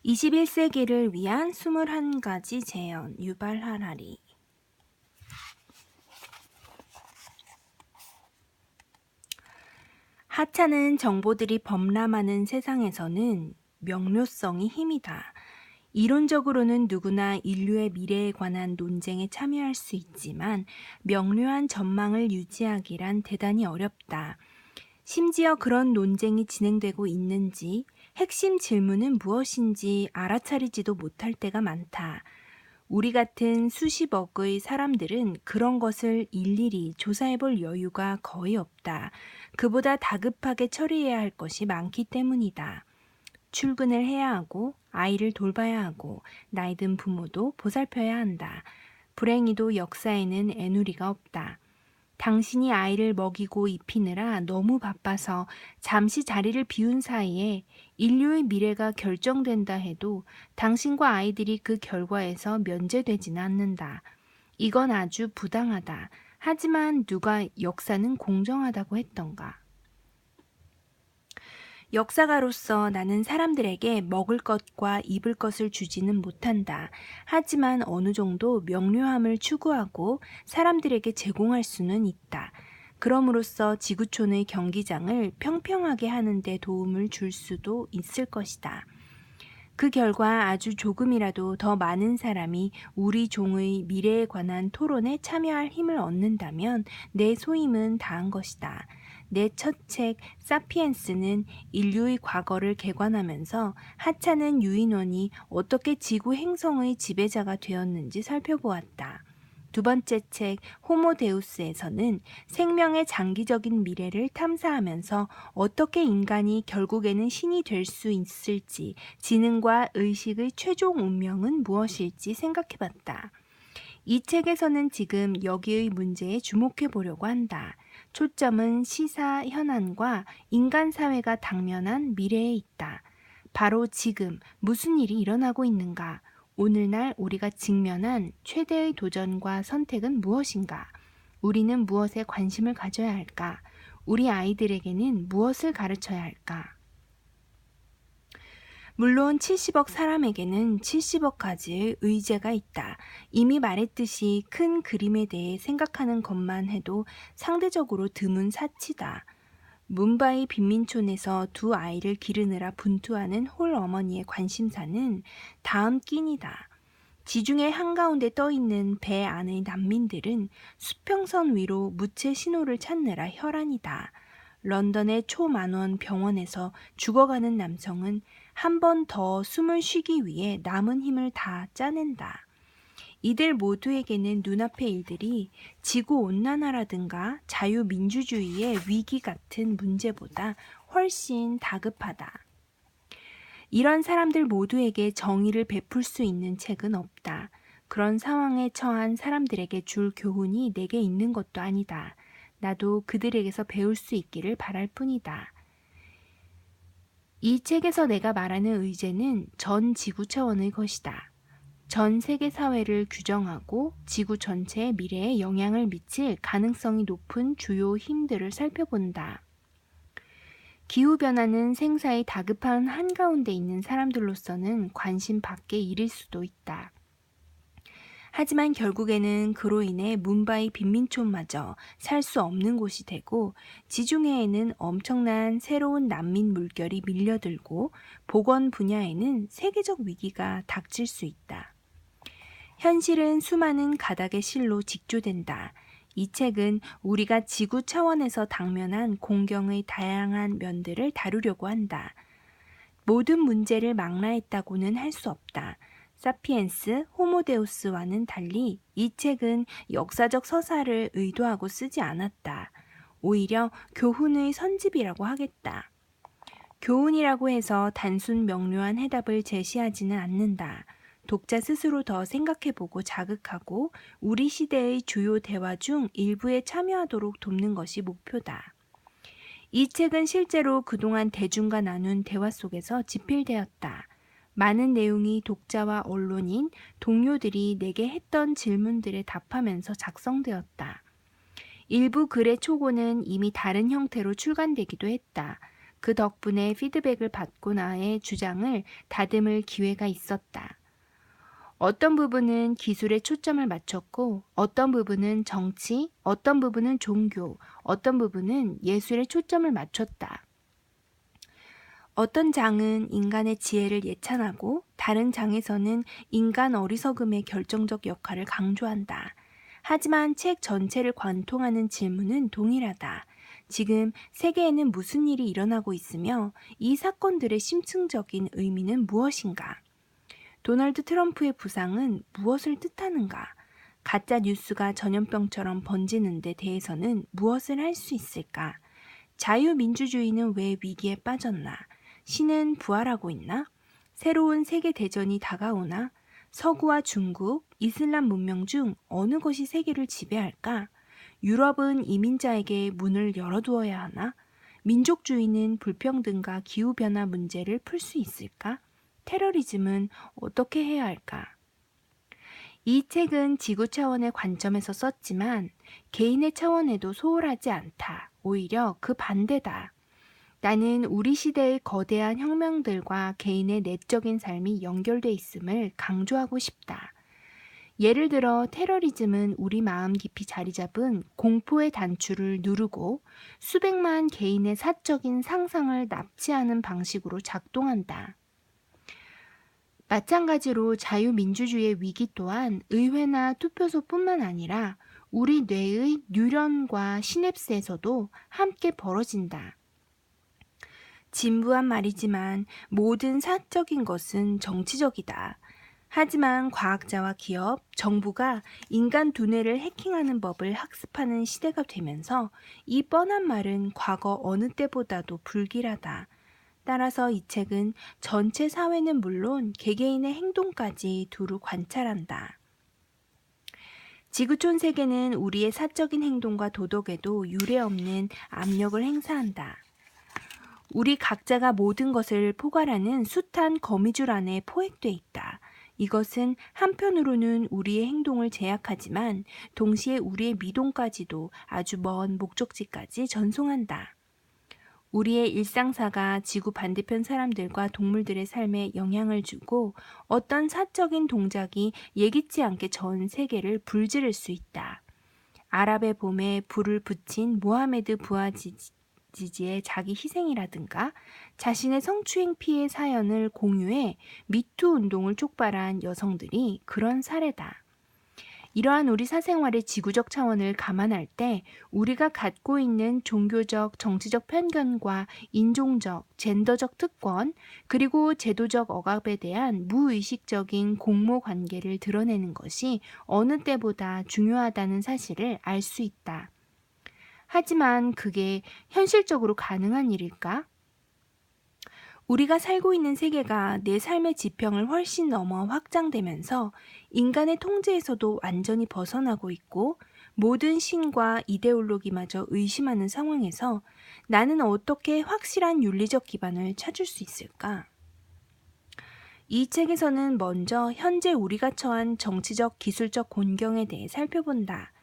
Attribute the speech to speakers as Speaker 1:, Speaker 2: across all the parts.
Speaker 1: 21세기를 위한 21가지 재현 유발 하라리. 하찮은 정보들이 범람하는 세상에서는 명료성이 힘이다. 이론적으로는 누구나 인류의 미래에 관한 논쟁에 참여할 수 있지만 명료한 전망을 유지하기란 대단히 어렵다. 심지어 그런 논쟁이 진행되고 있는지, 핵심 질문은 무엇인지 알아차리지도 못할 때가 많다. 우리 같은 수십억의 사람들은 그런 것을 일일이 조사해 볼 여유가 거의 없다. 그보다 다급하게 처리해야 할 것이 많기 때문이다. 출근을 해야 하고, 아이를 돌봐야 하고, 나이든 부모도 보살펴야 한다. 불행히도 역사에는 애누리가 없다. 당신이 아이를 먹이고 입히느라 너무 바빠서 잠시 자리를 비운 사이에 인류의 미래가 결정된다 해도 당신과 아이들이 그 결과에서 면제되지는 않는다. 이건 아주 부당하다. 하지만 누가 역사는 공정하다고 했던가? 역사가로서 나는 사람들에게 먹을 것과 입을 것을 주지는 못한다. 하지만 어느 정도 명료함을 추구하고 사람들에게 제공할 수는 있다. 그럼으로써 지구촌의 경기장을 평평하게 하는 데 도움을 줄 수도 있을 것이다. 그 결과 아주 조금이라도 더 많은 사람이 우리 종의 미래에 관한 토론에 참여할 힘을 얻는다면 내 소임은 다한 것이다. 내 첫 책 사피엔스는 인류의 과거를 개관하면서 하찮은 유인원이 어떻게 지구 행성의 지배자가 되었는지 살펴보았다. 두 번째 책 호모데우스에서는 생명의 장기적인 미래를 탐사하면서 어떻게 인간이 결국에는 신이 될 수 있을지, 지능과 의식의 최종 운명은 무엇일지 생각해봤다. 이 책에서는 지금 여기의 문제에 주목해 보려고 한다. 초점은 시사 현안과 인간 사회가 당면한 미래에 있다. 바로 지금 무슨 일이 일어나고 있는가? 오늘날 우리가 직면한 최대의 도전과 선택은 무엇인가? 우리는 무엇에 관심을 가져야 할까? 우리 아이들에게는 무엇을 가르쳐야 할까? 물론 70억 사람에게는 70억 가지의 의제가 있다. 이미 말했듯이 큰 그림에 대해 생각하는 것만 해도 상대적으로 드문 사치다. 뭄바이 빈민촌에서 두 아이를 기르느라 분투하는 홀 어머니의 관심사는 다음 끼니다. 지중해 한가운데 떠있는 배 안의 난민들은 수평선 위로 무채 신호를 찾느라 혈안이다. 런던의 초만원 병원에서 죽어가는 남성은 한 번 더 숨을 쉬기 위해 남은 힘을 다 짜낸다. 이들 모두에게는 눈앞의 일들이 지구온난화라든가 자유민주주의의 위기 같은 문제보다 훨씬 다급하다. 이런 사람들 모두에게 정의를 베풀 수 있는 책은 없다. 그런 상황에 처한 사람들에게 줄 교훈이 내게 있는 것도 아니다. 나도 그들에게서 배울 수 있기를 바랄 뿐이다. 이 책에서 내가 말하는 의제는 전 지구 차원의 것이다. 전 세계 사회를 규정하고 지구 전체의 미래에 영향을 미칠 가능성이 높은 주요 힘들을 살펴본다. 기후변화는 생사의 다급한 한가운데 있는 사람들로서는 관심 밖의 일일 수도 있다. 하지만 결국에는 그로 인해 뭄바이 빈민촌마저 살 수 없는 곳이 되고 지중해에는 엄청난 새로운 난민 물결이 밀려들고 보건 분야에는 세계적 위기가 닥칠 수 있다. 현실은 수많은 가닥의 실로 직조된다. 이 책은 우리가 지구 차원에서 당면한 공경의 다양한 면들을 다루려고 한다. 모든 문제를 망라했다고는 할 수 없다. 사피엔스, 호모데우스와는 달리 이 책은 역사적 서사를 의도하고 쓰지 않았다. 오히려 교훈의 선집이라고 하겠다. 교훈이라고 해서 단순 명료한 해답을 제시하지는 않는다. 독자 스스로 더 생각해보고 자극하고 우리 시대의 주요 대화 중 일부에 참여하도록 돕는 것이 목표다. 이 책은 실제로 그동안 대중과 나눈 대화 속에서 집필되었다. 많은 내용이 독자와 언론인, 동료들이 내게 했던 질문들에 답하면서 작성되었다. 일부 글의 초고는 이미 다른 형태로 출간되기도 했다. 그 덕분에 피드백을 받고 나의 주장을 다듬을 기회가 있었다. 어떤 부분은 기술에 초점을 맞췄고, 어떤 부분은 정치, 어떤 부분은 종교, 어떤 부분은 예술에 초점을 맞췄다. 어떤 장은 인간의 지혜를 예찬하고, 다른 장에서는 인간 어리석음의 결정적 역할을 강조한다. 하지만 책 전체를 관통하는 질문은 동일하다. 지금 세계에는 무슨 일이 일어나고 있으며 이 사건들의 심층적인 의미는 무엇인가? 도널드 트럼프의 부상은 무엇을 뜻하는가? 가짜 뉴스가 전염병처럼 번지는 데 대해서는 무엇을 할 수 있을까? 자유민주주의는 왜 위기에 빠졌나? 신은 부활하고 있나? 새로운 세계대전이 다가오나? 서구와 중국, 이슬람 문명 중 어느 것이 세계를 지배할까? 유럽은 이민자에게 문을 열어두어야 하나? 민족주의는 불평등과 기후변화 문제를 풀 수 있을까? 테러리즘은 어떻게 해야 할까? 이 책은 지구 차원의 관점에서 썼지만 개인의 차원에도 소홀하지 않다. 오히려 그 반대다. 나는 우리 시대의 거대한 혁명들과 개인의 내적인 삶이 연결돼 있음을 강조하고 싶다. 예를 들어 테러리즘은 우리 마음 깊이 자리 잡은 공포의 단추를 누르고 수백만 개인의 사적인 상상을 납치하는 방식으로 작동한다. 마찬가지로 자유민주주의의 위기 또한 의회나 투표소뿐만 아니라 우리 뇌의 뉴런과 시냅스에서도 함께 벌어진다. 진부한 말이지만 모든 사적인 것은 정치적이다. 하지만 과학자와 기업, 정부가 인간 두뇌를 해킹하는 법을 학습하는 시대가 되면서 이 뻔한 말은 과거 어느 때보다도 불길하다. 따라서 이 책은 전체 사회는 물론 개개인의 행동까지 두루 관찰한다. 지구촌 세계는 우리의 사적인 행동과 도덕에도 유례없는 압력을 행사한다. 우리 각자가 모든 것을 포괄하는 숱한 거미줄 안에 포획돼 있다. 이것은 한편으로는 우리의 행동을 제약하지만 동시에 우리의 미동까지도 아주 먼 목적지까지 전송한다. 우리의 일상사가 지구 반대편 사람들과 동물들의 삶에 영향을 주고 어떤 사적인 동작이 예기치 않게 전 세계를 불지를 수 있다. 아랍의 봄에 불을 붙인 모하메드 부아지지의 자기 희생이라든가 자신의 성추행 피해 사연을 공유해 미투 운동을 촉발한 여성들이 그런 사례다. 이러한 우리 사생활의 지구적 차원을 감안할 때 우리가 갖고 있는 종교적, 정치적 편견과 인종적, 젠더적 특권, 그리고 제도적 억압에 대한 무의식적인 공모 관계를 드러내는 것이 어느 때보다 중요하다는 사실을 알 수 있다. 하지만 그게 현실적으로 가능한 일일까? 우리가 살고 있는 세계가 내 삶의 지평을 훨씬 넘어 확장되면서 인간의 통제에서도 완전히 벗어나고 있고 모든 신과 이데올로기마저 의심하는 상황에서 나는 어떻게 확실한 윤리적 기반을 찾을 수 있을까? 이 책에서는 먼저 현재 우리가 처한 정치적 기술적 곤경에 대해 살펴본다.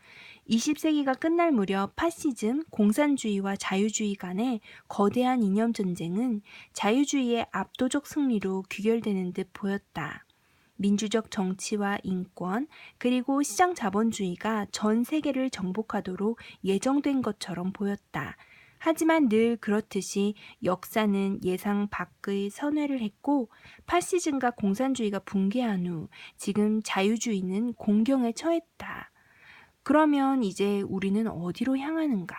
Speaker 1: 20세기가 끝날 무렵 파시즘, 공산주의와 자유주의 간의 거대한 이념 전쟁은 자유주의의 압도적 승리로 귀결되는 듯 보였다. 민주적 정치와 인권, 그리고 시장 자본주의가 전 세계를 정복하도록 예정된 것처럼 보였다. 하지만 늘 그렇듯이 역사는 예상 밖의 선회를 했고 파시즘과 공산주의가 붕괴한 후 지금 자유주의는 공경에 처했다. 그러면 이제 우리는 어디로 향하는가?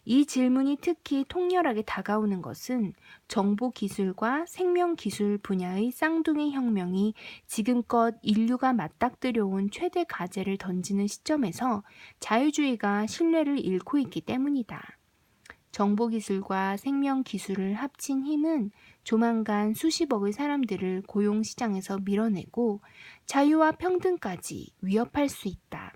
Speaker 1: 이 질문이 특히 통렬하게 다가오는 것은 정보기술과 생명기술 분야의 쌍둥이 혁명이 지금껏 인류가 맞닥뜨려온 최대 과제를 던지는 시점에서 자유주의가 신뢰를 잃고 있기 때문이다. 정보기술과 생명기술을 합친 힘은 조만간 수십억의 사람들을 고용시장에서 밀어내고 자유와 평등까지 위협할 수 있다.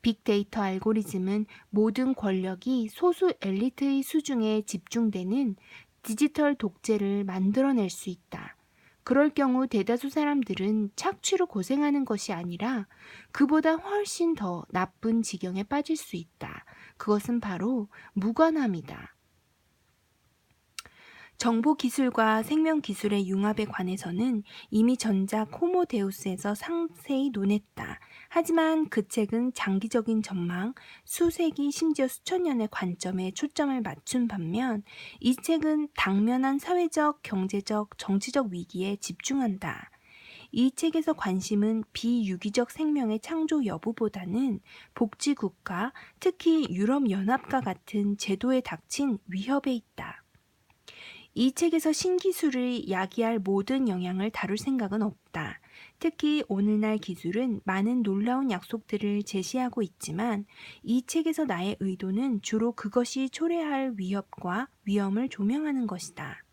Speaker 1: 빅데이터 알고리즘은 모든 권력이 소수 엘리트의 수중에 집중되는 디지털 독재를 만들어낼 수 있다. 그럴 경우 대다수 사람들은 착취로 고생하는 것이 아니라 그보다 훨씬 더 나쁜 지경에 빠질 수 있다. 그것은 바로 무관함이다. 정보기술과 생명기술의 융합에 관해서는 이미 전작 호모 데우스에서 상세히 논했다. 하지만 그 책은 장기적인 전망, 수세기 심지어 수천 년의 관점에 초점을 맞춘 반면 이 책은 당면한 사회적, 경제적, 정치적 위기에 집중한다. 이 책에서 관심은 비유기적 생명의 창조 여부보다는 복지국가, 특히 유럽연합과 같은 제도에 닥친 위협에 있다. 이 책에서 신기술을 야기할 모든 영향을 다룰 생각은 없다. 특히 오늘날 기술은 많은 놀라운 약속들을 제시하고 있지만 이 책에서 나의 의도는 주로 그것이 초래할 위협과 위험을 조명하는 것이다.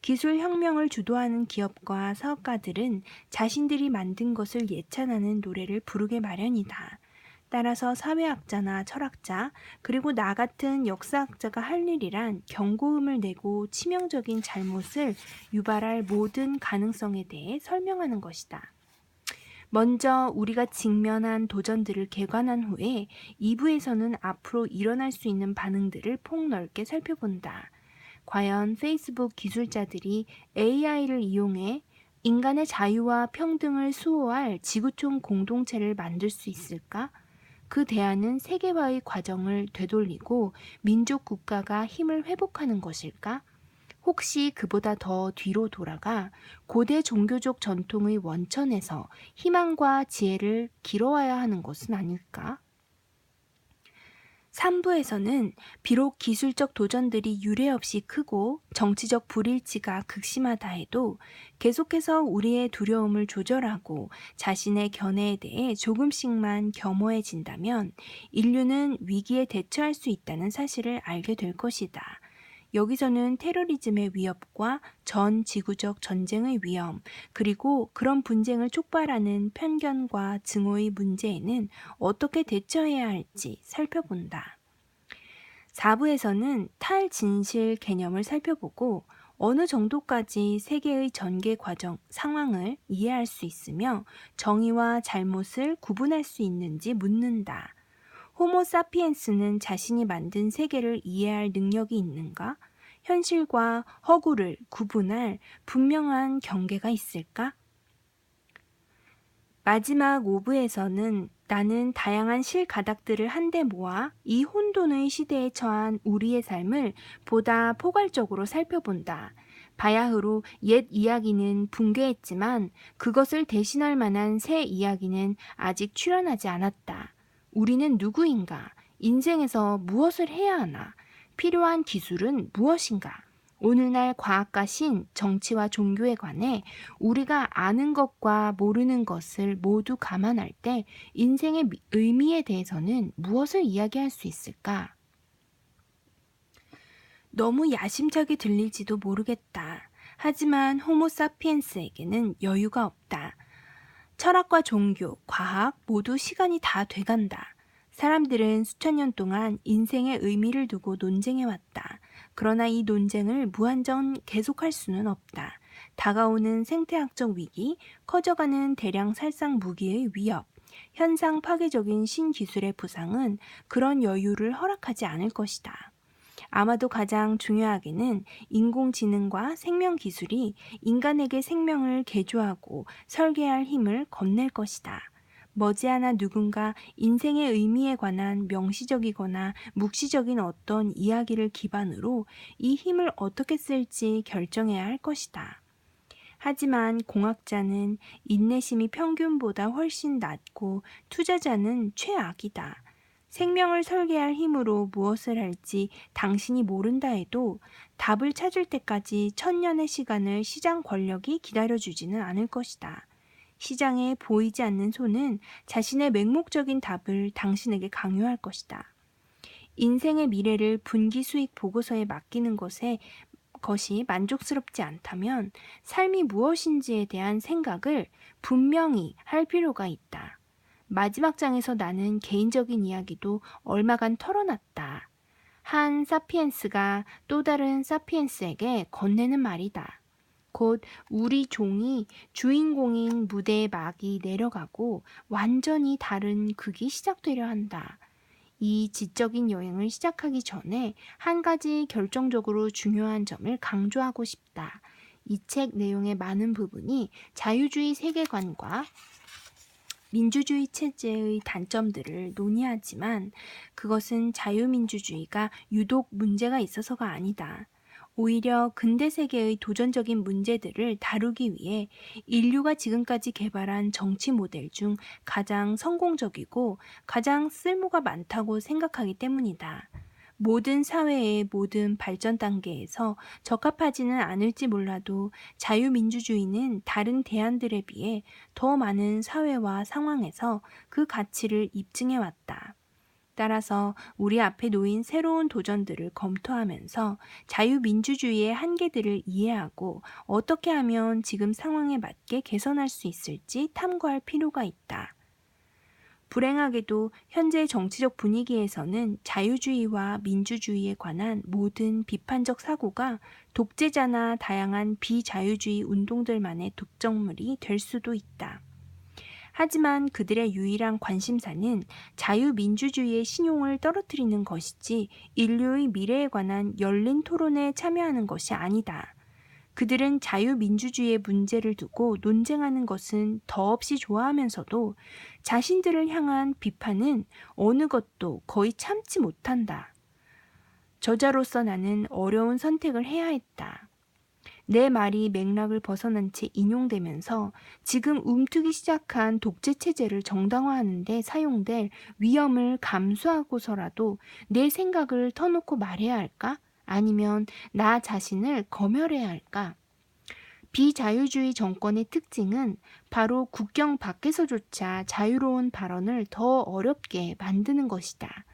Speaker 1: 기술 혁명을 주도하는 기업과 사업가들은 자신들이 만든 것을 예찬하는 노래를 부르게 마련이다. 따라서 사회학자나 철학자, 그리고 나 같은 역사학자가 할 일이란 경고음을 내고 치명적인 잘못을 유발할 모든 가능성에 대해 설명하는 것이다. 먼저 우리가 직면한 도전들을 개관한 후에 2부에서는 앞으로 일어날 수 있는 반응들을 폭넓게 살펴본다. 과연 페이스북 기술자들이 AI를 이용해 인간의 자유와 평등을 수호할 지구촌 공동체를 만들 수 있을까? 그 대안은 세계화의 과정을 되돌리고 민족 국가가 힘을 회복하는 것일까? 혹시 그보다 더 뒤로 돌아가 고대 종교적 전통의 원천에서 희망과 지혜를 길어와야 하는 것은 아닐까? 3부에서는 비록 기술적 도전들이 유례없이 크고 정치적 불일치가 극심하다 해도 계속해서 우리의 두려움을 조절하고 자신의 견해에 대해 조금씩만 겸허해진다면 인류는 위기에 대처할 수 있다는 사실을 알게 될 것이다. 여기서는 테러리즘의 위협과 전 지구적 전쟁의 위험, 그리고 그런 분쟁을 촉발하는 편견과 증오의 문제에는 어떻게 대처해야 할지 살펴본다. 4부에서는 탈진실 개념을 살펴보고 어느 정도까지 세계의 전개 과정, 상황을 이해할 수 있으며 정의와 잘못을 구분할 수 있는지 묻는다. 호모 사피엔스는 자신이 만든 세계를 이해할 능력이 있는가? 현실과 허구를 구분할 분명한 경계가 있을까? 마지막 5부에서는 나는 다양한 실가닥들을 한데 모아 이 혼돈의 시대에 처한 우리의 삶을 보다 포괄적으로 살펴본다. 바야흐로 옛 이야기는 붕괴했지만 그것을 대신할 만한 새 이야기는 아직 출현하지 않았다. 우리는 누구인가? 인생에서 무엇을 해야 하나? 필요한 기술은 무엇인가? 오늘날 과학과 신, 정치와 종교에 관해 우리가 아는 것과 모르는 것을 모두 감안할 때 인생의 의미에 대해서는 무엇을 이야기할 수 있을까? 너무 야심차게 들릴지도 모르겠다. 하지만 호모 사피엔스에게는 여유가 없다. 철학과 종교, 과학 모두 시간이 다 돼간다. 사람들은 수천 년 동안 인생의 의미를 두고 논쟁해왔다. 그러나 이 논쟁을 무한정 계속할 수는 없다. 다가오는 생태학적 위기, 커져가는 대량 살상 무기의 위협, 현상 파괴적인 신기술의 부상은 그런 여유를 허락하지 않을 것이다. 아마도 가장 중요하게는 인공지능과 생명기술이 인간에게 생명을 개조하고 설계할 힘을 겁낼 것이다. 머지않아 누군가 인생의 의미에 관한 명시적이거나 묵시적인 어떤 이야기를 기반으로 이 힘을 어떻게 쓸지 결정해야 할 것이다. 하지만 공학자는 인내심이 평균보다 훨씬 낮고 투자자는 최악이다. 생명을 설계할 힘으로 무엇을 할지 당신이 모른다 해도 답을 찾을 때까지 천년의 시간을 시장 권력이 기다려주지는 않을 것이다. 시장에 보이지 않는 손은 자신의 맹목적인 답을 당신에게 강요할 것이다. 인생의 미래를 분기 수익 보고서에 맡기는 것이 만족스럽지 않다면 삶이 무엇인지에 대한 생각을 분명히 할 필요가 있다. 마지막 장에서 나는 개인적인 이야기도 얼마간 털어놨다. 한 사피엔스가 또 다른 사피엔스에게 건네는 말이다. 곧 우리 종이 주인공인 무대의 막이 내려가고 완전히 다른 극이 시작되려 한다. 이 지적인 여행을 시작하기 전에 한 가지 결정적으로 중요한 점을 강조하고 싶다. 이 책 내용의 많은 부분이 자유주의 세계관과 민주주의 체제의 단점들을 논의하지만 그것은 자유민주주의가 유독 문제가 있어서가 아니다. 오히려 근대 세계의 도전적인 문제들을 다루기 위해 인류가 지금까지 개발한 정치 모델 중 가장 성공적이고 가장 쓸모가 많다고 생각하기 때문이다. 모든 사회의 모든 발전 단계에서 적합하지는 않을지 몰라도 자유민주주의는 다른 대안들에 비해 더 많은 사회와 상황에서 그 가치를 입증해 왔다. 따라서 우리 앞에 놓인 새로운 도전들을 검토하면서 자유민주주의의 한계들을 이해하고 어떻게 하면 지금 상황에 맞게 개선할 수 있을지 탐구할 필요가 있다. 불행하게도 현재 정치적 분위기에서는 자유주의와 민주주의에 관한 모든 비판적 사고가 독재자나 다양한 비자유주의 운동들만의 독점물이 될 수도 있다. 하지만 그들의 유일한 관심사는 자유민주주의의 신용을 떨어뜨리는 것이지 인류의 미래에 관한 열린 토론에 참여하는 것이 아니다. 그들은 자유민주주의의 문제를 두고 논쟁하는 것은 더없이 좋아하면서도 자신들을 향한 비판은 어느 것도 거의 참지 못한다. 저자로서 나는 어려운 선택을 해야 했다. 내 말이 맥락을 벗어난 채 인용되면서 지금 움트기 시작한 독재체제를 정당화하는 데 사용될 위험을 감수하고서라도 내 생각을 터놓고 말해야 할까? 아니면 나 자신을 검열해야 할까? 비자유주의 정권의 특징은 바로 국경 밖에서조차 자유로운 발언을 더 어렵게 만드는 것이다.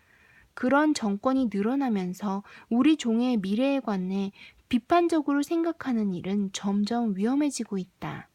Speaker 1: 그런 정권이 늘어나면서 우리 종의 미래에 관해 비판적으로 생각하는 일은 점점 위험해지고 있다.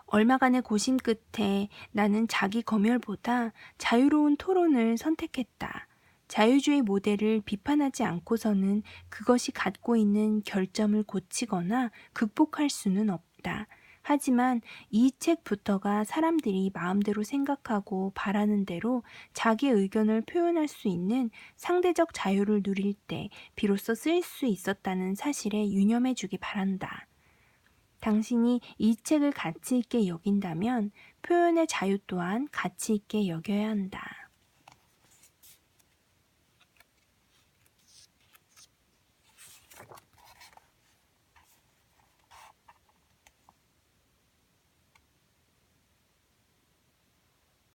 Speaker 1: 얼마간의 고심 끝에 나는 자기 검열보다 자유로운 토론을 선택했다. 자유주의 모델을 비판하지 않고서는 그것이 갖고 있는 결점을 고치거나 극복할 수는 없다. 하지만 이 책부터가 사람들이 마음대로 생각하고 바라는 대로 자기 의견을 표현할 수 있는 상대적 자유를 누릴 때 비로소 쓰일 수 있었다는 사실에 유념해 주기 바란다. 당신이 이 책을 가치 있게 여긴다면 표현의 자유 또한 가치 있게 여겨야 한다.